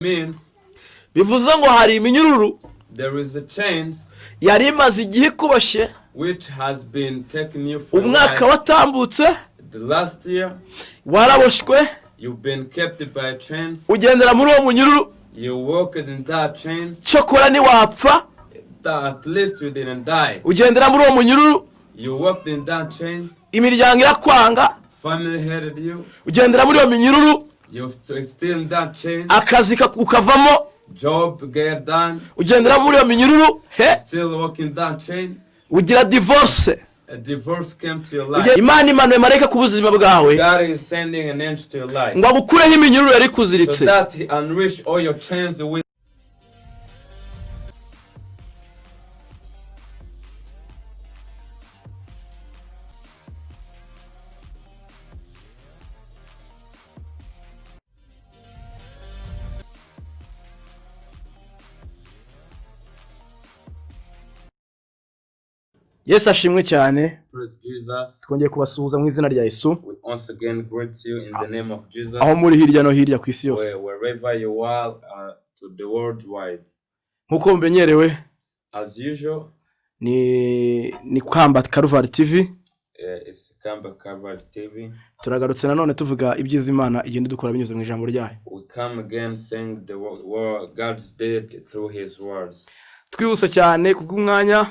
means bivuze ngo hari iminyururu there is a chains yari imaze igihe kuboshye which has been taken you for umwaka watambutse the last year. waraboshwe You've been kept by chains. ugendera muri uwo munyururu You walked in that chains. cyokora ntiwapfa At least you didn't die. ugendera muri uwo munyururu You walked in that chains. imiryango irakwanga Family hated you. ugendera muri iyo minyururu You're still in that chain. akazi ukavamo Job get done. ugendera muri iyo minyururu Still walking that chain. ugira divorce A divorce came to your life. Imana imanuye marayika ku buzima bwawe God is sending an angel to your life ngo abukureho iminyururu yari so kuziritse that he unleash all your chains with. Yesu ashimwe cyane Praise Jesus. twongeye kubasuhuza mu izina rya Yesu We once again greet you in the name of Jesus. aho muri hirya no hirya ku isi yose Wherever you are, to the worldwide. nk'uko mumenyerewe As usual, ni kwamba Calvary TV it's Kamba Calvary TV. turagarutse nanone tuvuga ibyiza Imana igenda dukora binyuze mu ijambo ryayo. We come again saying the word God's did through His words. twihuse cyane kubw'umwanya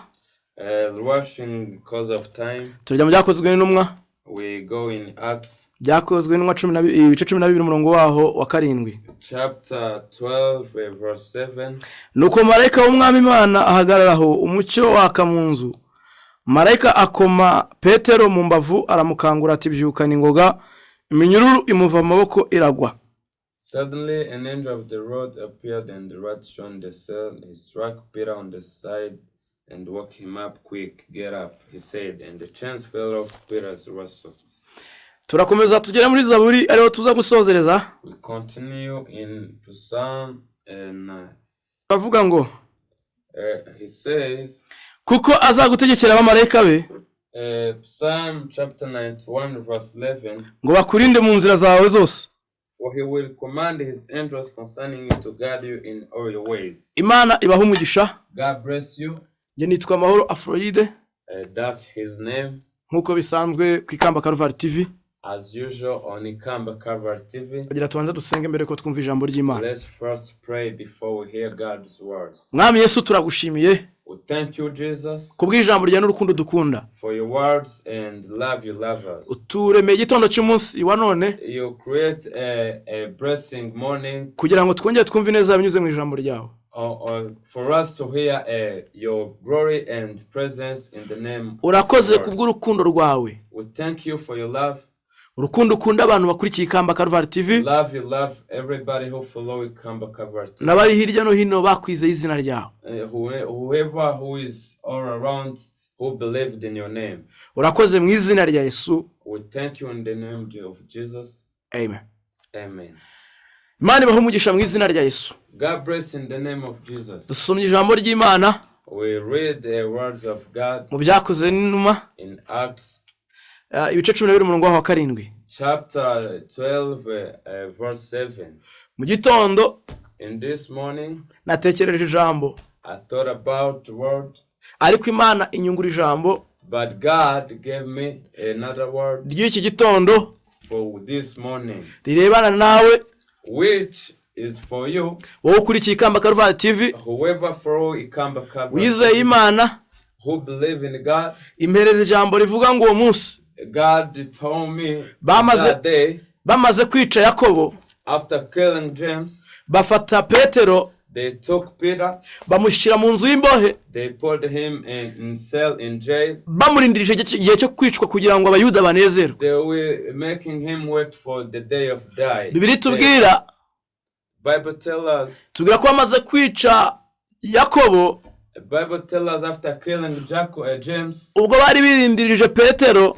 Rushing because of time. turajya mu byakozwe n'intumwa We go in Acts byakozwe n'intumwa 12 ibice 12 umurongo waho wa 7. chapter 12 verse 7. nuko marayika w'umwami Imana ahagararaho umucyo waka mu nzu marayika akoma Petero mu mbavu aramukangura ati byuka ningoga iminyururu imuva amaboko iragwa. Suddenly an angel of the Lord appeared and the rod shone the cell. He struck Peter on the side and woke him up. Quick, get up, he said, and the chains fell off Peter's wrist. turakomeza tugera muri Zaburi ariho tuza gusozereza. We continue in Psalm and bavuga ngo he says, kuko azagutegekera abamarayika be Psalm chapter 91 verse 11, ngo bakurinde mu nzira zawe zose. for he will command his angels concerning you to guard you in all your ways. Imana ibaha umugisha. God bless you. Nge nitwa Mahoro Afroide That's his name. nkuko bisanzwe ku Ikamba Calvary TV. As usual on Ikamba Calvary TV. Agira tubanza dusenge mbere ko twumva ijambo ry'Imana. Let's first pray before we hear God's words. Mwami Yesu turagushimiye We thank you, Jesus, kubw'ijambo rya n'urukundo dukunda. for your words and love you love us. Uturemeye igitondo cy'umunsi wa none You create a blessing morning kugira ngo twongere twumve neza binyuze mu ijambo ryawe. for us to hear your glory and presence in the name. Urakoze kubw'urukundo rwawe. We thank you for your love. Urukundo ukunda abantu bakurikiye Ikamba Calvary TV. Love you love everybody who follow Ikamba Calvary TV. Nabari hirya no hino bakwizeye izina ryawe. Whoever who is all around who believed in your name. Urakoze mu izina rya Yesu. We thank you in the name of Jesus. Amen. Amen. Imana ibaha umugisha mu izina rya Yesu. God bless in the name of Jesus. Dusomye ijambo ry'Imana We read the words of God mu byakozwe n'intumwa in Acts ibice 12 umurongo wa 7. chapter 12 verse 7. Mu gitondo In this morning natekereje ijambo I thought about the word, ariko Imana inyungura ijambo but God gave me another word ry'iki gitondo for this morning, rirebana nawe which is for you, wowe ukurikiye Ikamba Calvary TV whoever follow Ikamba Calvary, wizeye Imana who believe in God. impereza ijambo rivuga ngo uwo munsi God told me Bamaze- that day, bamaze kwica Yakobo after killing James, bafata Petero they took Peter, bamushyira mu nzu y'imbohe they put him in cell in jail. bamurindirije igihe cyo kwicwa kugira ngo abayuda banezerwe. They were making him wait for the day of die. Bibiri tubwira Bible tell us, tubwira ko bamaze kwica Yakobo the Bible tell us after killing James, ubwo bari birindirije Petero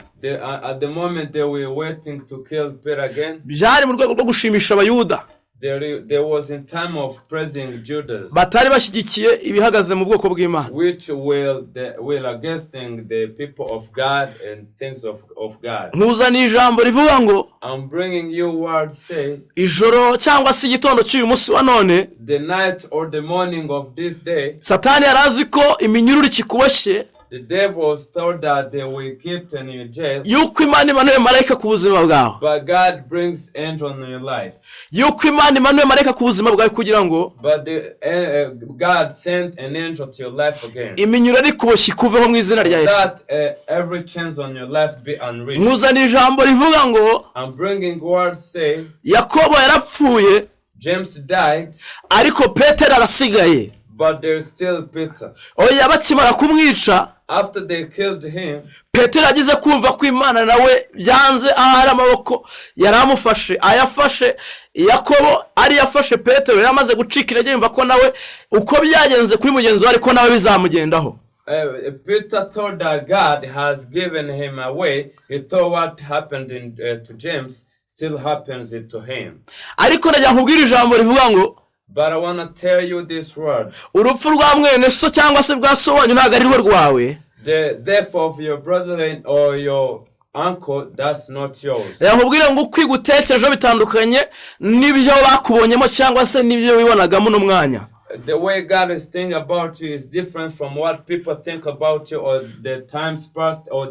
at the moment they were waiting to kill Peter again. byari mu rwego rwo gushimisha abayuda. there was in time of praising Judas, batari bashyigikiye ibihagaze mu bwoko bw'Imana, which will against the people of God and things of God. nkuzaniye ijambo rivuga ngo I'm bringing you word says, ijoro cyangwa se igitondo cy'uyu munsi wa none, the night or the morning of this day, Satani yari azi ko iminyururu ikikuboshye, the devil was told that they will keep in your jail, yuko Imana imanuye marayika ku buzima bwawe, but God brings angel in your life. yuko Imana imanuye marayika ku buzima bwawe kugira ngo But God sent an angel to your life again, iminyururu ikuboshye ikuveho mu izina rya Yesu. that every chance on your life be unreached. nkuzaniye ijambo rivuga ngo I'm bringing word say, Yakobo yarapfuye James died, ariko Petero arasigaye. but there's still Peter. Oya, bakimara kumwica, After they killed him, Petero yagize kumva ko Imana nawe byanze, ahari amaboko yari amufashe ayafashe. Yakobo ari yafashe Petero, yamaze gucika intege, yumva ko nawe uko byagenze kuri mugenzi we ariko nawe bizamugendaho. Peter thought that God has given him away. He thought what happened to James still happens to him. Ariko najya nkubwira ijambo rivuga ngo, But I want to tell you this word. urupfu rwa mwene so cyangwa se rwa so wanyu ntabwo ari rwo rwawe. The death of your brother or your uncle, that's not yours. Nkubwire ngo kwiga utekereje bitandukanye n'ibyo bakubonyemo cyangwa se n'ibyo wibonagamo n'umwanya. The way God is thinking about you is different from what people think about you or the times past or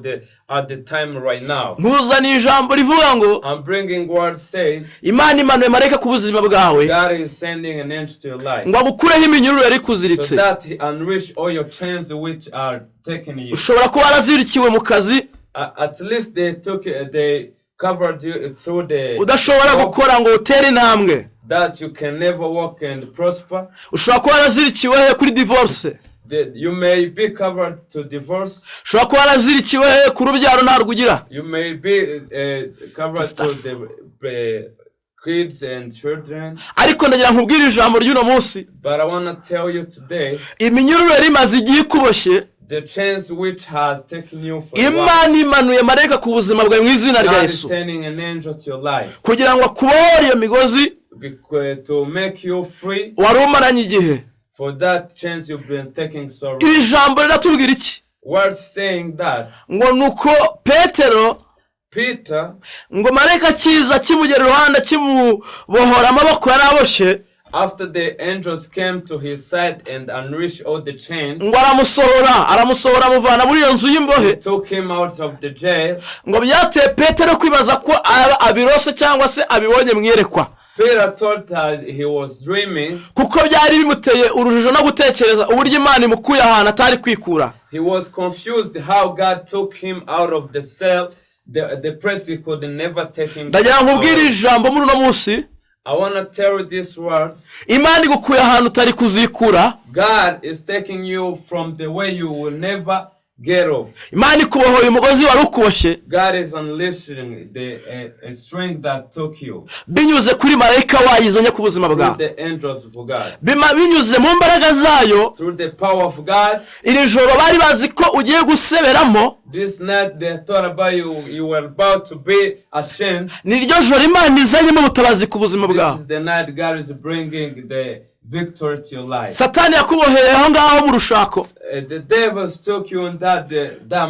at the time right now. nkuzaniye ijambo rivuga ngo, I'm bringing word says, Imana imanuye marayika ku buzima bwawe God is sending an angel to your life, ngo agukureho iminyururu yari so kuziritse. that he unleash all your chains which are taking you. Ushobora kuba warazirikiwe mu kazi, At least they covered you through the udashobora gukora ngo utere intambwe. that you can never walk and prosper. Ushobora kuba warazirikiwe kuri divorce, You may be covered to divorce. ushobora kuba warazirikiwe ku rubyaro ntarwo ugira. You may be covered to the kids and children. Ariko ndagira nkubwire ijambo ry'uno munsi, But I want to tell you today, iminyururu yari imaze igihe ikuboshye, the chance which has taken you for a while, Imana imanuye marayika ku buzima bwawe mu izina rya God is Yesu, sending an angel to your life kugira ngo akubohore iyo migozi to make you free wari umaranye igihe. for that chance you've been taking so long. Iri jambo riratubwira iki? Words saying that Ngo nuko Petero, Peter, ngo marayika kiza kimugera iruhande kimubohora amaboko yari aboshye, after the angels came to his side and unleashed all the chains, ngo aramusohora amuvana muri iyo nzu y'imbohe. took him out of the jail. Ngo byateye Petero kwibaza ko abirose cyangwa se abibonye mu iyerekwa, Peter thought that he was dreaming. kuko byari bimuteye urujijo no gutekereza uburyo Imana imukuye ahantu atari kwikura. He was confused how God took him out of the cell. The prison could never take him Ndagira nkubwire out. ijambo muri uno munsi, I want to tell you these words. Imana igukuye ahantu utari kuzikura. God is taking you from the way you will never get off. Imana ikubohoye umugozi wari ukuboshye, God is unleashing the string that took you binyuze kuri marayika wayizanye ku buzima through bwawe, the angels of God, binyuze mu mbaraga zayo. through the power of God. Iri joro bari bazi ko ugiye guseberamo, This night they thought about you. You were about to be ashamed. niryo joro Imana izanyemo ubutabazi ku buzima bwawe. This is the night God is bringing the victory to your life. Satani yakuboheye aho ngaho mu rushako, The devil took you in that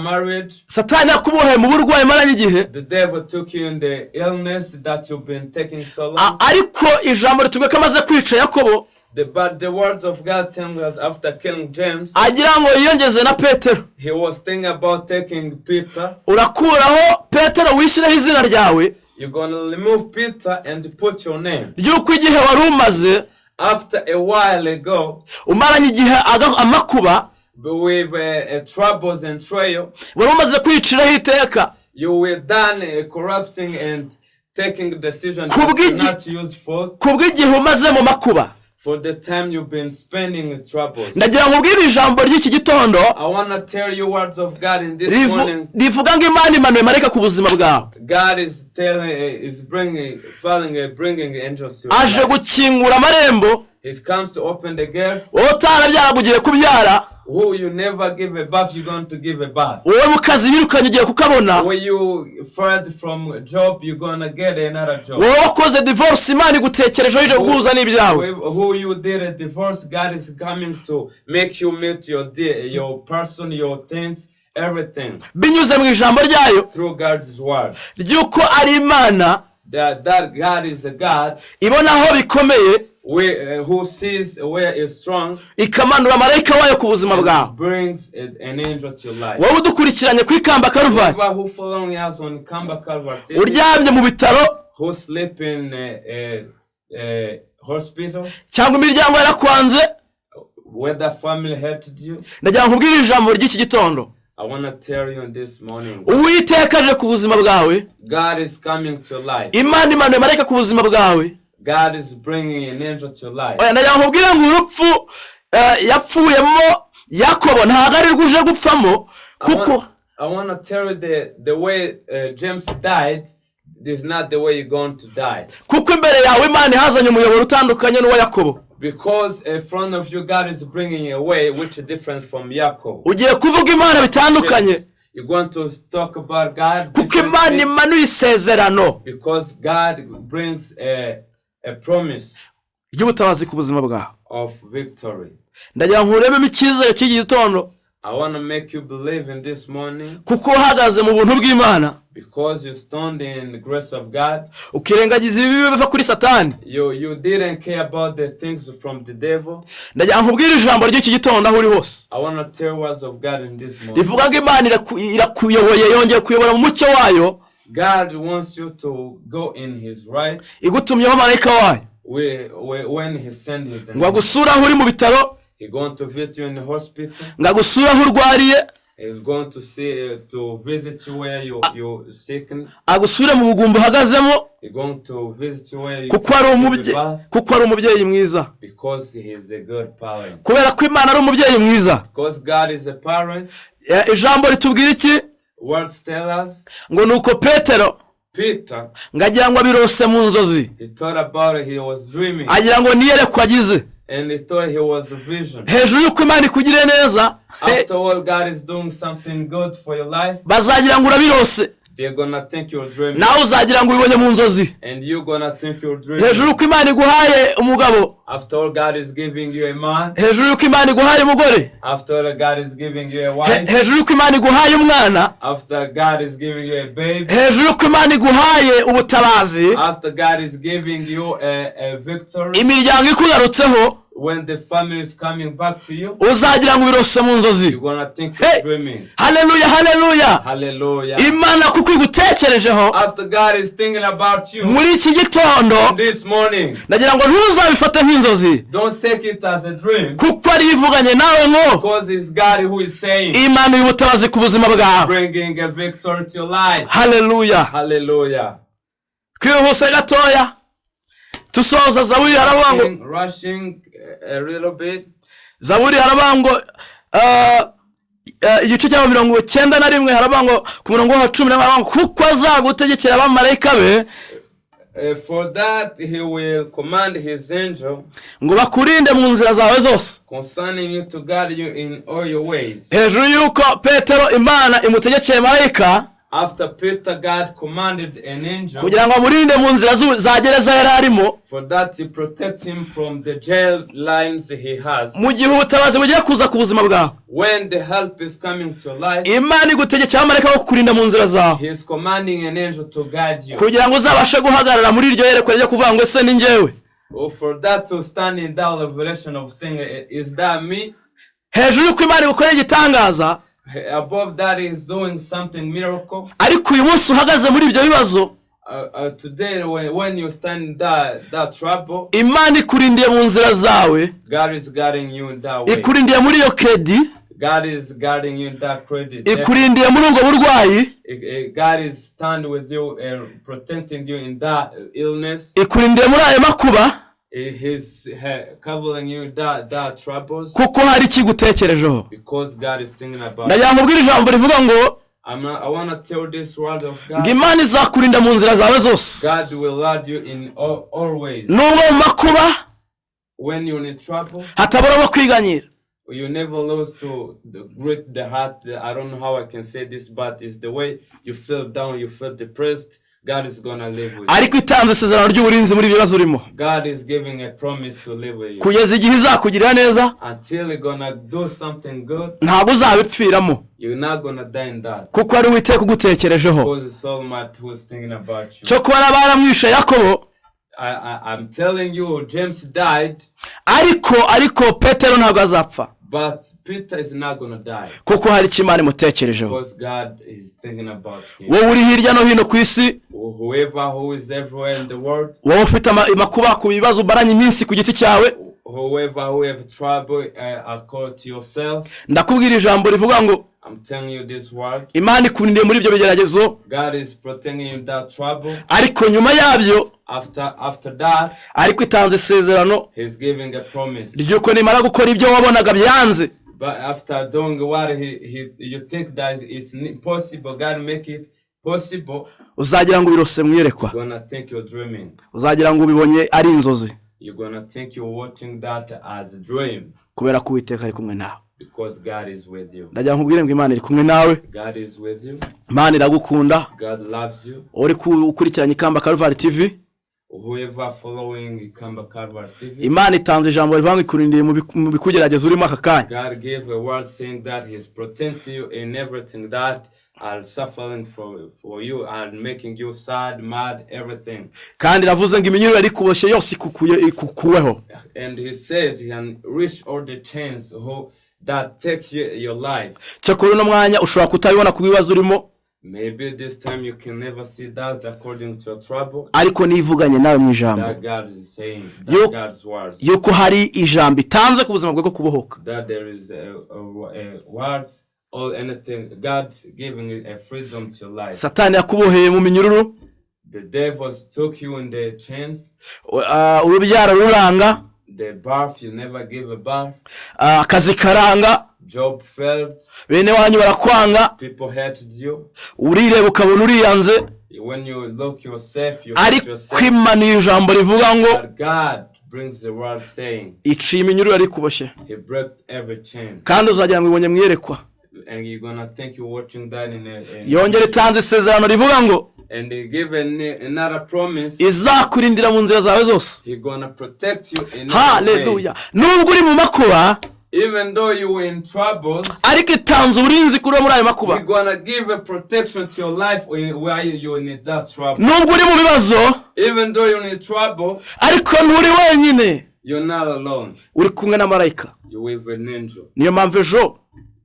marriage. Satani yakuboheye mu burwayi maranye igihe. The devil took you in the illness that you've been taking so long. Ariko ijambo ritubwiye ko amaze kwica Yakobo, But the words of God tell us after killing James, agira ngo yiyongeze na Petero. he was thinking about taking Peter. Urakuraho Petero wishyireho izina ryawe, You're going to remove Peter and put your name. ry'uko igihe wari umaze After a while ago, umaranye igihe amakuba, with troubles and trial, wari umaze kwiciraho iteka, you were done corrupting and taking decisions not useful kubw'igihe umaze mu makuba. for the time you've been spending in troubles. Ndagira nkubwire ijambo ry'iki gitondo, I want to tell you words of God in this morning. rivuga ngo Imana imanuye marayika ku buzima bwawe, God is bringing angels to you. aje gukingura amarembo He comes to open the gates. utarabyara ugiye kubyara, Who you never give a bath, you're going to give a bath. wowe mu kazi birukanye ugiye kukabona, When you fired from a job, you're going to get another job. wowe wakoze divorce Imana igutekerejeho ije kuguhuza n'ibyawe, Who you did a divorce, God is coming to make you meet your person, your things, everything. binyuze mu ijambo ryayo Through God's word. ry'uko ari Imana That God is a God ibona aho bikomeye, who sees where is strong, ikamanura marayika wayo ku buzima bwawe. brings an angel to your life. Wowe udukurikiranye kuri Kamba Karuvari, Who following us on Kamba Calvary, uryamye mu bitaro who sleep in a hospital, cyangwa imiryango yarakwanze, whether family hated you, ndagira ngo nkubwire ijambo ry'iki gitondo. I want to tell you this morning, Uwiteka aje ku buzima bwawe, God is coming to your life. Imana imanuye marayika ku buzima bwawe. God is bringing an angel to your life. Oya, ndagira ngo nkubwire ngo urupfu yapfuyemo Yakobo ntabwo ari rwo uje gupfamo, kuko I want to tell you the way James died is not the way you're going to die. kuko imbere yawe Imana ihazanye umuyoboro utandukanye n'uwa Yakobo. Because in front of you, God is bringing a way which is different from Jacob. Ugiye kuvuga Imana bitandukanye, Yes, you're going to talk about God kuko Imana imanuye isezerano because God brings a promise ry'ubutabazi ku buzima bwawe. of victory. Ndagira ngo urebemo icyizere cy'iki gitondo, I want to make you believe in this morning kuko uhagaze mu buntu bw'Imana, because you stand in the grace of God. ukirengagiza ibibi biva kuri Satani. You didn't care about the things from the devil. Ndagira ngo nkubwire ijambo ry'iki gitondo aho uri hose, I want to tell words of God in this morning. rivuga ngo Imana irakuyoboye, yongeye kuyobora mu mucyo wayo, God wants you to go in His right igutumyeho marayika wayo when He sent His ngo angel. agusure aho uri mu bitaro, He's going to visit you in the hospital. ngo agusure aho urwariye, He's going to visit you where you're sick. agusure mu bugumba uhagazemo, He's going to visit you where you kuko ari umubyeyi mwiza, because He is a good parent. kubera ko Imana ari umubyeyi mwiza. Because God is a parent. Ijambo ritubwira iki? Words tell us. Ngo nuko Petero Peter, ngo agira ngo abirose mu nzozi, he thought about it. He was dreaming. agira ngo niyerekwa agize, And he thought he was a vision. hejuru y'uko Imana ikugiriye neza, After all, God is doing something good for your life. bazagira ngo urabirose, They're gonna think you're dreaming. nawe uzagira ngo ubibonye mu nzozi. And you're gonna think you're Hejuru dreaming. y'uko Imana iguhaye umugabo, After all, God is giving you a man. hejuru y'uko Imana iguhaye umugore, After all, God is giving you a wife. hejuru y'uko Imana iguhaye umwana, After God is giving you a baby. hejuru y'uko Imana iguhaye ubutabazi, After God is giving you a victory. imiryango ikugarutseho, When the family is coming back to you, uzagira ngo ubirose mu nzozi. you're gonna think you're dreaming. Haleluya, haleluya. Hallelujah. Imana kuko igutekerejeho After God is thinking about you muri iki gitondo, this morning, ndagira ngo ntuzabifate nk'inzozi, don't take it as a dream. kuko ari ivuganye nawe ngo Because it's God who is saying, Imana y'ubutabazi ku buzima bwawe. bringing a victory to your life. Haleluya. Hallelujah. Twihuse gatoya tusoza. Zaburi haravuga ngo, Rushing a little bit. Zaburi haravuga ngo igice cya 91 haravuga ngo ku murongo wa 10 haravuga ngo kuko azagutegekera abamarayika be For that he will command his angel ngo bakurinde mu nzira zawe zose, concerning you to guide you in all your ways. hejuru y'uko Petero Imana imutegekeye marayika After Peter, God commanded an angel kugira ngo amurinde mu nzira za gereza yari arimo, for that he protect him from the jail lines he has. mu gihe ubutabazi bugiye kuza ku buzima bwawe. When the help is coming to your life, Imana igutegekeye abamarayika bo kukurinda mu nzira zawe, he is commanding an angel to guide you. kugira ngo uzabashe guhagarara muri iryo yerekwa ryo kuvuga ngo ese ni njyewe. For that to stand in that revelation of saying, is that me? Hejuru y'uko Imana igukorera igitangaza, Above that he is doing something miracle. ariko uyu munsi uhagaze muri ibyo bibazo, Today when you stand in that trouble, Imana ikurindiye mu nzira zawe, God is guiding you in that way. ikurindiye muri iyo kredi, God is guiding you in that credit. ikurindiye muri ubwo burwayi, God is stand with you and protecting you in that illness. ikurindiye muri ayo makuba, He's covering you in that troubles kuko hari ikigutekerejeho. because God is thinking about you. Ndagira ngo ubwire ijambo rivuga ngo I want to tell this word of ngo God. Imana izakurinda mu nzira zawe zose, God will lead you in all ways. nubwo mu makuba when you're in trouble, hatabura abo kwiganyira. you never lose to the heart. I don't know how I can say this, but it's the way you feel down, you feel depressed. God is gonna live with you. Ariko itanze isezerano ry'uburinzi muri bibazo urimo. God is giving a promise to live with you. Kugeza igihe izakugirira neza. Until you're gonna do something good. Ntabwo uzabipfiramo. You're not gonna die in that. Kuko ari Uwiteka ugutekerejeho. Because it's Almighty who's thinking about you. Cyo kuba baramwishe Yakobo. I'm telling you, James died. Ariko Petero ntabwo azapfa. But Peter is not gonna die. Kuko hari Imana imutekerejeho. Because God is thinking about him. Wowe uri hirya no hino ku isi. Whoever who is everywhere in the world. Wowe ufite amakuba ku bibazo ubaranye iminsi ku giti cyawe. Whoever who have trouble, according to yourself. Ndakubwira ijambo rivuga ngo I'm telling you this word. Imana ikundiye muri ibyo bigeragezo. God is protecting you in that trouble. Ariko nyuma yabyo. After that. Ariko itanze isezerano. He's giving a promise. Ryuko nimara gukora ibyo wabonaga byanze. But after doing what you think that is impossible, God make it possible. Uzagira ngo birose mwiyerekwa. You're gonna think you're dreaming. Uzagira ngo ubibonye ari inzozi. You're gonna think you're watching that as a dream. Kubera ko Uwiteka ari kumwe nawe. Because God is with you. Ndagira nkubwire ngo Imana iri kumwe nawe. God is with you. Imana iragukunda. God loves you. Uri ukurikiranye Ikamba Calvary TV. Whoever following Ikamba Calvary TV. Imana itanze ijambo rivuga ngo ikurindiye mu bikugerageza urimo aka kanya. God gave a word saying that He's protecting you in everything that are suffering for you and making you sad, mad, everything. Kandi navuze ngo iminyururu ari kuboshye yose ikukuweho. And He says He can reach all the chains that takes your life. Cyakora uno mwanya ushobora kutabibona ku bibazo urimo. Maybe this time you can never see that according to your trouble. Ariko nivuganye nawe mu ijambo. That God is saying, that God's words. Yuko hari ijambo itanze ku buzima bwe bwo kubohoka. That there is a words or anything. God's giving a freedom to your life. Satani yakuboheye mu minyururu. The devils took you in the chains. Urubyaro ruranga. The birth, you never gave a birth. Akazi karanga. Job failed. Bene wanyu barakwanga. People hated you. Urireba ukabona uriyanze. When you look yourself, you hate yourself. Ariko Imana ijambo rivuga ngo God brings the word saying. Iciye iminyururu ari kuboshye. He broke every chain. Kandi uzagira ngo ibonye mwiyerekwa. And you're gonna think you're watching that in Yongere itanze isezerano rivuga ngo and they give another promise. Izakurindira mu nzira zawe zose. He's gonna protect you in Hallelujah. Nubwo uri mu makuba, even though you were in trouble, ariko itanze uburinzi kuri muri ayo makuba. He's gonna give a protection to your life while you're in that trouble. Nubwo uri mu bibazo, even though you're in trouble, ariko nturi wenyine. You're not alone. Uri kumwe na marayika. You're with an angel. Niyo mpamvu ejo.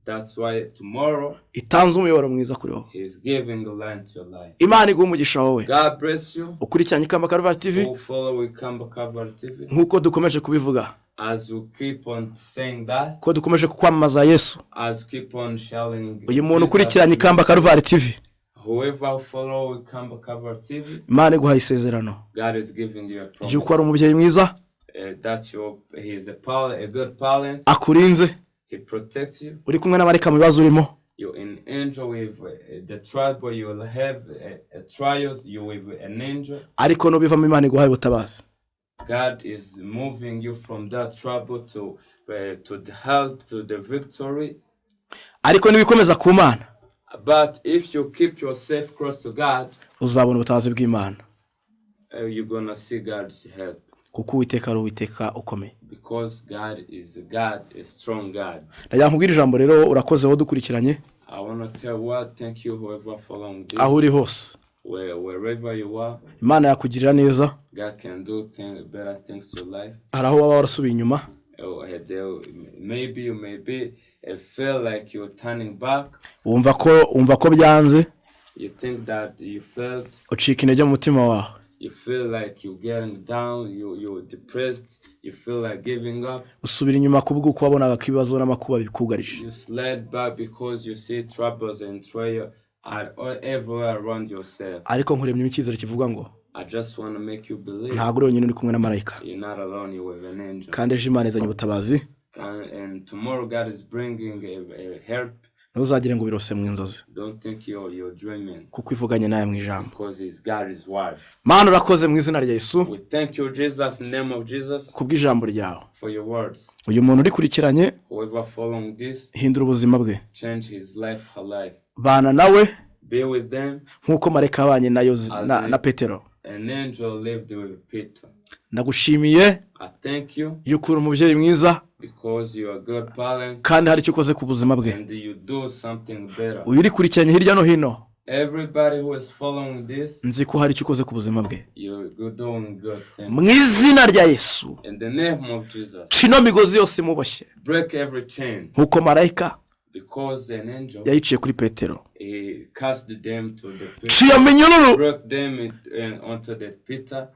That's why tomorrow itanze umuyoboro mwiza kuri wowe. He's giving a line to your life. Imana iguhe umugisha wowe. God bless you. Ukurikiranye Ikamba Calvary TV. Follow Ikamba Calvary TV. Nkuko dukomeje kubivuga. As we keep on saying that. Ko dukomeje kukwamamaza Yesu. As we keep on sharing. Uyu muntu ukurikiranye Ikamba Calvary TV. Whoever follow Ikamba Calvary TV. Imana iguhaye isezerano. God is giving you a promise. Yuko ari umubyeyi mwiza. That's he is a good parent. Akurinze. He protects you. Uri kumwe n'amarika mu bibazo urimo. You're an angel with the trouble you will have, trials, you with an angel. Ariko no biva mu Imana iguhaye ubutabazi. God is moving you from that trouble to the help, to the victory. Ariko nibikomeza ku Mana. But if you keep yourself close to God, uzabona ubutabazi bw'Imana. You're gonna see God's help. Kuko Uwiteka ari Uwiteka ukomeye. Because God is a strong God. Ndagira nkubwira ijambo rero urakoze wowe dukurikiranye. I want to tell thank you whoever following this. Aho uri hose. Wherever you are. Imana yakugirira neza. God can do better things to your life. Araho waba warasubiye inyuma. Maybe you feel like you're turning back. Wumva ko byanze. You think that you failed. Ucika intege mu mutima wawe. You feel like you're getting down, you're depressed, you feel like giving up. Usubira inyuma kubwo uko wabonaga kibazo n'amakuba bikugarije. You slide back because you see troubles and trials are everywhere around yourself. Ariko nkuremye icyizere kivuga ngo I just want to make you believe. Ntabwo uri uri kumwe na marayika. You're not alone, you're with an angel. Kandi ejo Imana izanye ubutabazi. And tomorrow God is bringing a help. ntuzagire ngo birose mu inzozi Don't think you're dreaming. kuko ivuganye nawe mu ijambo. Because it's God's word. Mana urakoze mu izina rya Yesu We thank you, Jesus, in the name of Jesus, kubw'ijambo ryawe. for your words. Uyu muntu urikurikiranye Whoever following this, hindura ubuzima bwe, change his life, her life. bana nawe Be with them. nk'uko marayika yabanye na Petero. An angel lived with Peter. Ndagushimiye I thank you yuko uri umubyeyi mwiza because you are a good parent kandi hari icyo ukoze ku buzima bwe. and you do something better. Uyu urikurikiranye hirya no hino, Everybody who is following this, nzi ko hari icyo ukoze ku buzima bwe. you're doing good things. Mu izina rya Yesu In the name of Jesus, cino migozi yose imuboshye break every chain nk'uko marayika because an angel, yayiciye kuri Petero. he cast them to the pit, Ciyo minyururu broke them onto the Peter.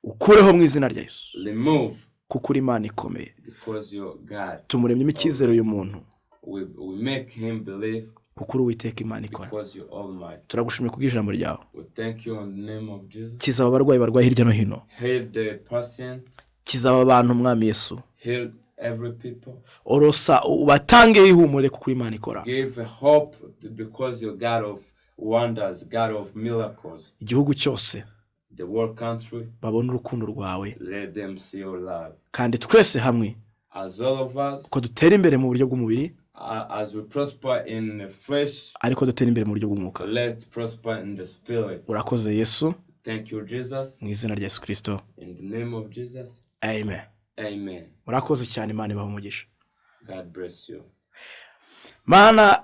ukureho mu izina rya Yesu Remove kuko uri Imana ikomeye. because you're God. Tumuremyemo icyizere uyu muntu We make him believe kuko uri Uwiteka Imana ikora. because you're almighty. Turagushimiye kubw'ijambo ryawe. We thank you in the name of Jesus. Kiza aba barwayi barwaye hirya no hino, Heal the person, kiza aba bantu mwami Yesu, heal every people. orosa ubatange ihumure kuko uri Imana ikora. Give hope because you're God of wonders, God of miracles. Igihugu cyose The world country, babona urukundo rwawe let them see your love. kandi twese hamwe As all of us, ko dutera imbere mu buryo bw'umubiri as we prosper in the flesh, ariko dutera imbere mu buryo bw'umwuka. let's prosper in the spirit. Urakoze Yesu Thank you, Jesus. mu izina rya Yesu Kristo, In the name of Jesus, amen. amen. Murakoze cyane, Imana ibahe umugisha. God bless you. Mana